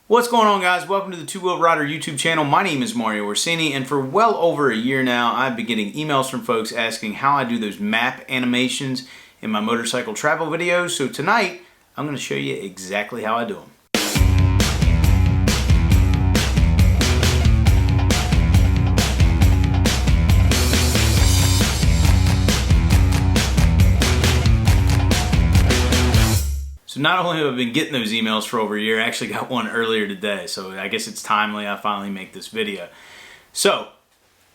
What's going on, guys? Welcome to the Two Wheel Rider YouTube channel. My name is Mario Orsini, and for well over a year now, I've been getting emails from folks asking how I do those map animations in my motorcycle travel videos. So tonight, I'm going to show you exactly how I do them. So not only have I been getting those emails for over a year, I actually got one earlier today, so I guess it's timely I finally make this video. So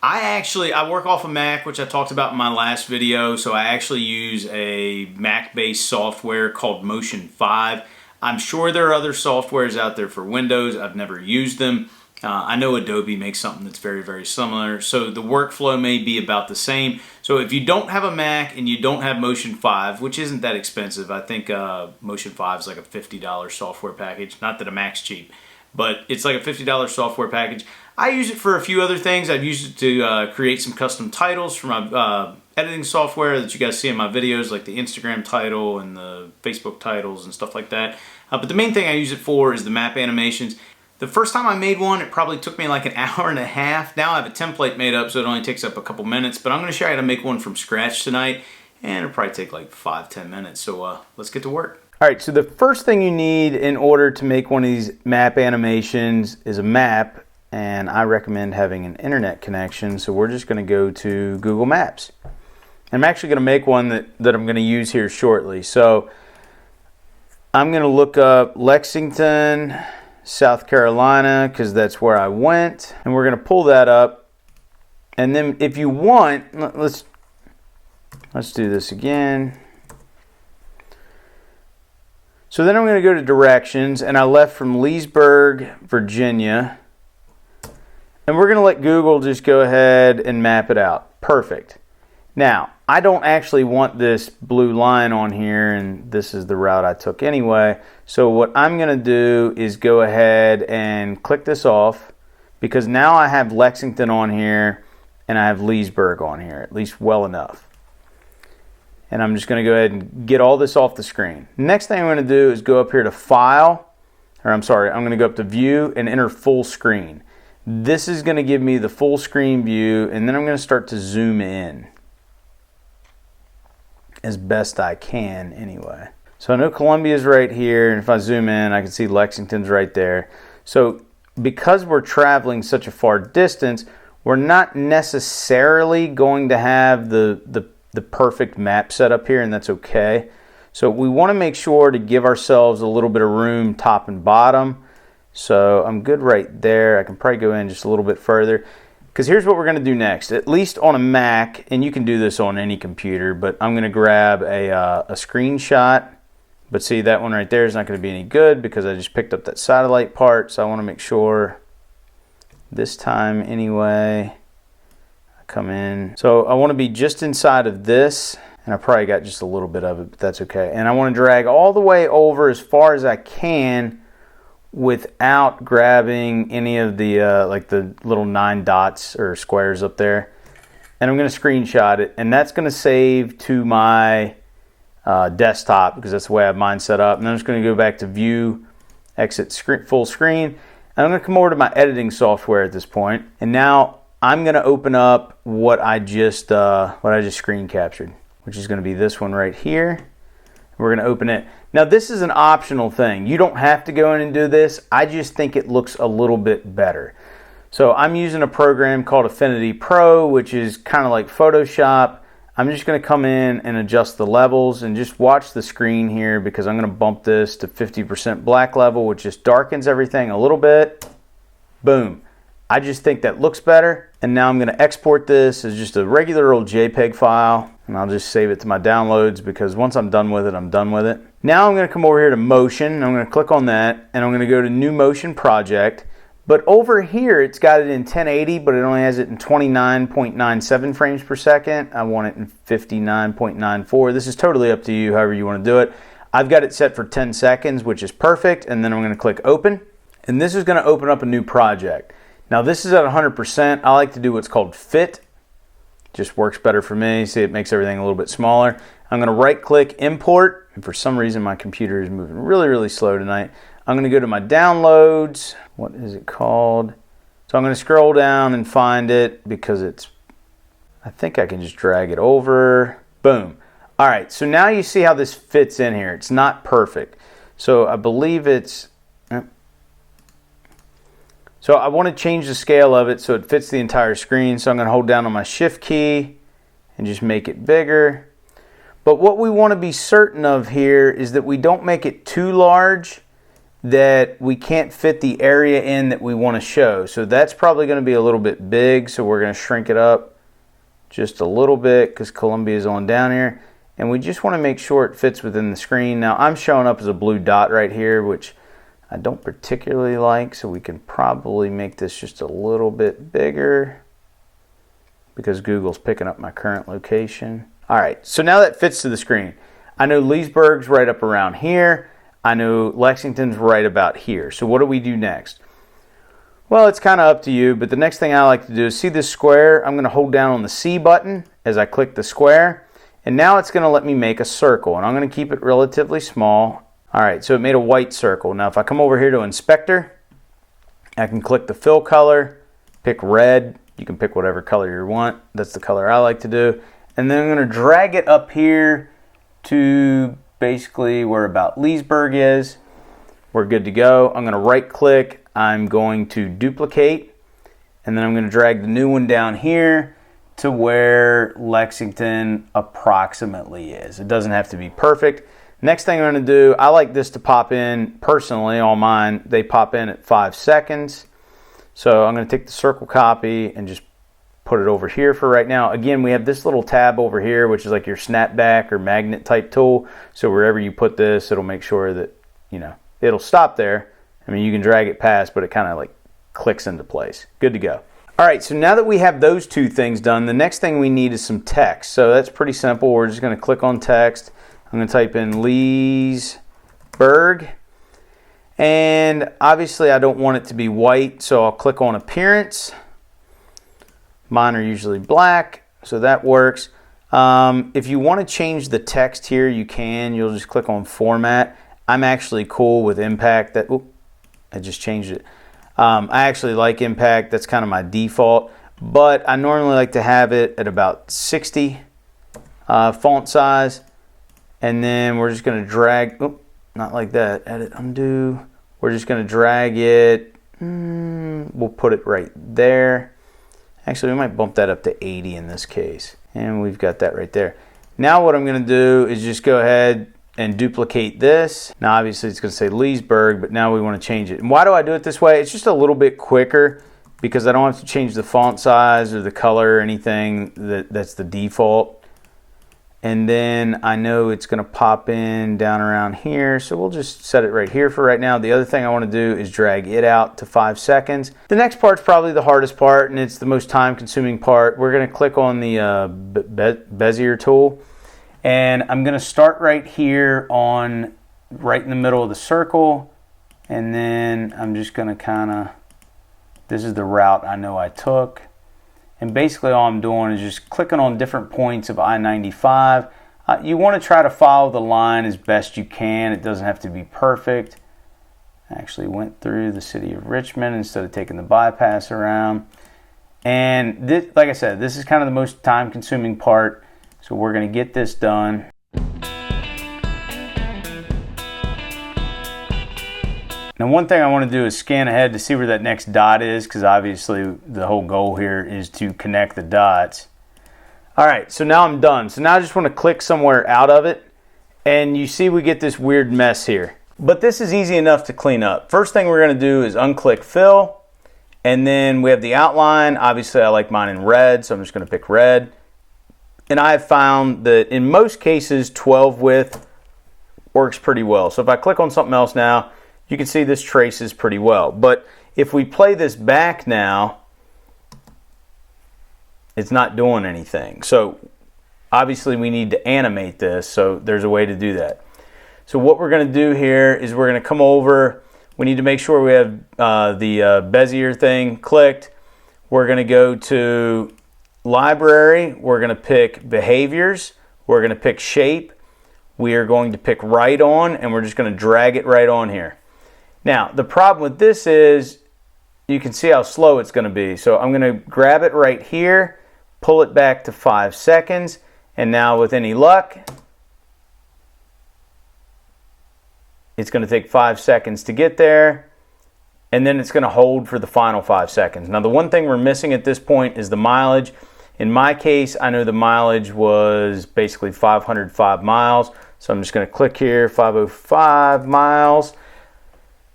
I work off a Mac, which I talked about in my last video, so I actually use a Mac-based software called Motion 5. I'm sure there are other softwares out there for Windows. I've never used them. I know Adobe makes something that's very, very similar, so the workflow may be about the same. So if you don't have a Mac and you don't have Motion 5, which isn't that expensive, I think Motion 5 is like a $50 software package. Not that a Mac's cheap, but it's like a $50 software package. I use it for a few other things. I've used it to create some custom titles for my editing software that you guys see in my videos, like the Instagram title and the Facebook titles and stuff like that. But the main thing I use it for is the map animations. The first time I made one, it probably took me like an hour and a half. Now I have a template made up, so it only takes up a couple minutes, but I'm going to show you how to make one from scratch tonight, and it'll probably take like 5-10 minutes, so let's get to work. Alright, so the first thing you need in order to make one of these map animations is a map, and I recommend having an internet connection, so we're just going to go to Google Maps. I'm actually going to make one that I'm going to use here shortly. So I'm going to look up Lexington, South Carolina, because that's where I went, and we're going to pull that up. And then if you want, let's do this again. So then I'm going to go to directions, and I left from Leesburg, Virginia, and we're going to let Google just go ahead and map it out. Perfect. Now, I don't actually want this blue line on here, and this is the route I took anyway. So what I'm going to do is go ahead and click this off, because now I have Lexington on here and I have Leesburg on here, at least well enough. And I'm just going to go ahead and get all this off the screen. Next thing I'm going to do is go up here to File, I'm going to go up to View and enter Full Screen. This is going to give me the full screen view, and then I'm going to start to zoom in as best I can anyway. So I know Columbia's right here, and if I zoom in, I can see Lexington's right there. So because we're traveling such a far distance, we're not necessarily going to have the perfect map set up here, and that's okay. So we want to make sure to give ourselves a little bit of room top and bottom. So I'm good right there. I can probably go in just a little bit further, because here's what we're going to do next. At least on a Mac, and you can do this on any computer, but I'm going to grab a screenshot. But see, that one right there is not going to be any good because I just picked up that satellite part. So I want to make sure this time anyway, I come in. So I want to be just inside of this, and I probably got just a little bit of it, but that's okay. And I want to drag all the way over as far as I can without grabbing any of the like the little 9 dots or squares up there. And I'm going to screenshot it, and that's going to save to my desktop, because that's the way I have mine set up. And I'm just going to go back to View, Exit Full Screen, and I'm going to come over to my editing software at this point. And now I'm going to open up what I just screen captured, which is going to be this one right here. We're going to open it. Now this is an optional thing. You don't have to go in and do this. I just think it looks a little bit better. So I'm using a program called Affinity Pro, which is kind of like Photoshop. I'm just going to come in and adjust the levels and just watch the screen here, because I'm going to bump this to 50% black level, which just darkens everything a little bit. Boom. I just think that looks better. And now I'm going to export this as just a regular old JPEG file, and I'll just save it to my downloads, because once I'm done with it, I'm done with it. Now I'm going to come over here to Motion. I'm going to click on that, and I'm going to go to New Motion Project. But over here, it's got it in 1080, but it only has it in 29.97 frames per second. I want it in 59.94. This is totally up to you, however you want to do it. I've got it set for 10 seconds, which is perfect, and then I'm going to click Open. And this is going to open up a new project. Now this is at 100%. I like to do what's called Fit. Just works better for me. See, it makes everything a little bit smaller. I'm going to right-click Import, and for some reason my computer is moving really, really slow tonight. I'm going to go to my downloads. What is it called? So I'm going to scroll down and find it because I think I can just drag it over. Boom. All right, so now you see how this fits in here. It's not perfect. So I believe it's, so I want to change the scale of it so it fits the entire screen. So I'm going to hold down on my shift key and just make it bigger. But what we want to be certain of here is that we don't make it too large that we can't fit the area in that we want to show. So that's probably going to be a little bit big. So we're going to shrink it up just a little bit because Columbia is on down here. And we just want to make sure it fits within the screen. Now I'm showing up as a blue dot right here, which I don't particularly like. So we can probably make this just a little bit bigger because Google's picking up my current location. All right, so now that fits to the screen. I know Leesburg's right up around here. I know Lexington's right about here. So what do we do next? Well, it's kind of up to you, but the next thing I like to do is see this square. I'm going to hold down on the C button as I click the square. And now it's going to let me make a circle, and I'm going to keep it relatively small. All right, so it made a white circle. Now if I come over here to Inspector, I can click the fill color, pick red. You can pick whatever color you want. That's the color I like to do. And then I'm going to drag it up here to basically where about Leesburg is. We're good to go. I'm going to right click. I'm going to duplicate. And then I'm going to drag the new one down here to where Lexington approximately is. It doesn't have to be perfect. Next thing I'm going to do, I like this to pop in personally on mine. They pop in at 5 seconds. So I'm going to take the circle copy and just put it over here for right now. Again, we have this little tab over here, which is like your snapback or magnet type tool. So wherever you put this, it'll make sure that, you know, it'll stop there. I mean, you can drag it past, but it kind of like clicks into place. Good to go. All right, so now that we have those two things done, the next thing we need is some text. So that's pretty simple. We're just going to click on text. I'm going to type in Leesburg. And obviously I don't want it to be white, so I'll click on appearance. Mine are usually black, so that works. If you want to change the text here, you can. You'll just click on format. I'm actually cool with impact. I just changed it. I actually like impact. That's kind of my default. But I normally like to have it at about 60 font size. And then we're just going to drag, not like that, edit, undo. We're just going to drag it. We'll put it right there. Actually, we might bump that up to 80 in this case. And we've got that right there. Now what I'm going to do is just go ahead and duplicate this. Now obviously it's going to say Leesburg, but now we want to change it. And why do I do it this way? It's just a little bit quicker because I don't have to change the font size or the color or anything. That's the default. And then I know it's going to pop in down around here, so we'll just set it right here for right now. The other thing I want to do is drag it out to 5 seconds. The next part's probably the hardest part, and it's the most time-consuming part. We're going to click on the Bezier tool, and I'm going to start right here on right in the middle of the circle, and then I'm just going to kind of, this is the route I know I took. And basically all I'm doing is just clicking on different points of I-95. You want to try to follow the line as best you can. It doesn't have to be perfect. I actually went through the city of Richmond instead of taking the bypass around. And this, like I said, this is kind of the most time-consuming part. So we're going to get this done. Now one thing I want to do is scan ahead to see where that next dot is, because obviously the whole goal here is to connect the dots. Alright, so now I'm done. So now I just want to click somewhere out of it, and you see we get this weird mess here. But this is easy enough to clean up. First thing we're going to do is unclick fill, and then we have the outline. Obviously I like mine in red, so I'm just going to pick red. And I've found that in most cases 12 width works pretty well. So if I click on something else now, you can see this traces pretty well. But if we play this back now, it's not doing anything. So obviously we need to animate this, so there's a way to do that. So what we're going to do here is we're going to come over. We need to make sure we have the Bezier thing clicked. We're going to go to library. We're going to pick behaviors. We're going to pick shape. We are going to pick right on, and we're just going to drag it right on here. Now, the problem with this is you can see how slow it's going to be. So I'm going to grab it right here, pull it back to 5 seconds, and now with any luck, it's going to take 5 seconds to get there, and then it's going to hold for the final 5 seconds. Now, the one thing we're missing at this point is the mileage. In my case, I know the mileage was basically 505 miles. So I'm just going to click here, 505 miles.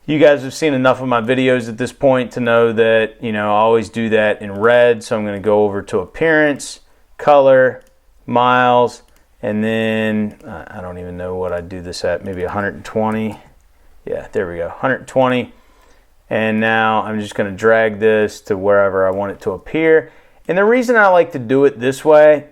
You guys have seen enough of my videos at this point to know that, I always do that in red. So I'm going to go over to appearance, color, miles, and then I don't even know what I'd do this at, maybe 120. Yeah, there we go, 120. And now I'm just going to drag this to wherever I want it to appear. And the reason I like to do it this way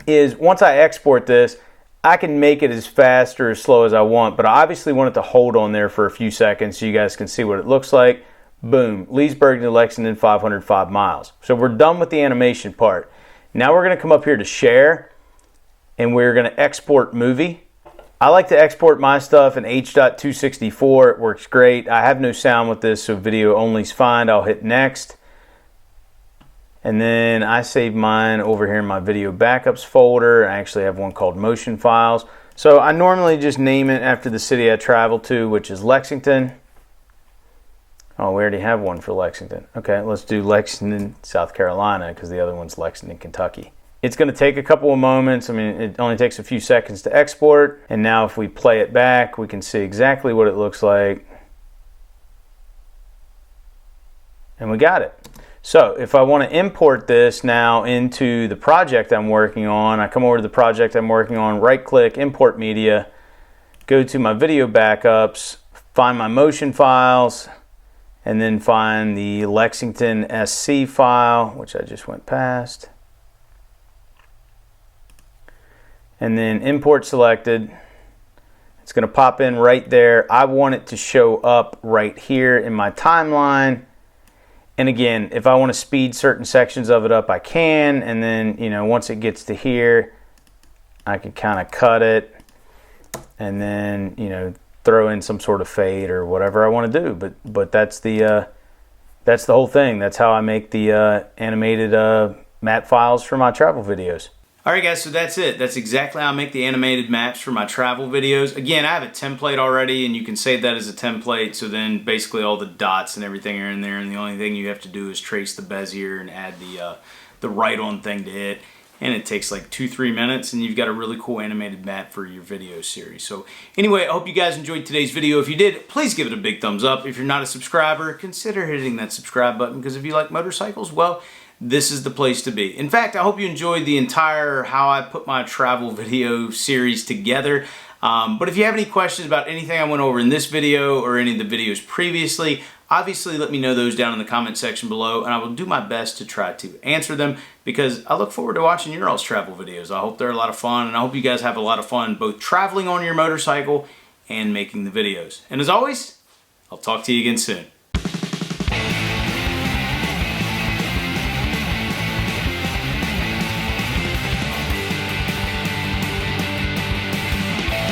is once I export this, I can make it as fast or as slow as I want, but I obviously want it to hold on there for a few seconds so you guys can see what it looks like. Boom, Leesburg to Lexington, 505 miles. So we're done with the animation part. Now we're going to come up here to share, and we're going to export movie. I like to export my stuff in H.264. It works great. I have no sound with this, so video only is fine. I'll hit next. And then I save mine over here in my video backups folder. I actually have one called motion files. So I normally just name it after the city I travel to, which is Lexington. Oh, we already have one for Lexington. Okay, let's do Lexington, South Carolina, because the other one's Lexington, Kentucky. It's going to take a couple of moments. I mean, it only takes a few seconds to export. And now if we play it back, we can see exactly what it looks like. And we got it. So if I want to import this now into the project I'm working on, I come over to the project I'm working on, right click, import media, go to my video backups, find my motion files, and then find the Lexington SC file, which I just went past. And then import selected. It's going to pop in right there. I want it to show up right here in my timeline. And again, if I want to speed certain sections of it up, I can. And then, once it gets to here, I can kind of cut it and then, throw in some sort of fade or whatever I want to do. But that's the whole thing. That's how I make the animated map files for my travel videos. Alright guys, so that's it. That's exactly how I make the animated maps for my travel videos. Again, I have a template already, and you can save that as a template, so then basically all the dots and everything are in there, and the only thing you have to do is trace the Bezier and add the right-on thing to it, and it takes like 2-3 minutes, and you've got a really cool animated map for your video series. So anyway, I hope you guys enjoyed today's video. If you did, please give it a big thumbs up. If you're not a subscriber, consider hitting that subscribe button, because if you like motorcycles, well, this is the place to be. In fact, I hope you enjoyed the entire how I put my travel video series together. But if you have any questions about anything I went over in this video or any of the videos previously, obviously let me know those down in the comment section below, and I will do my best to try to answer them, because I look forward to watching your all's travel videos. I hope they're a lot of fun, and I hope you guys have a lot of fun both traveling on your motorcycle and making the videos. And as always, I'll talk to you again soon.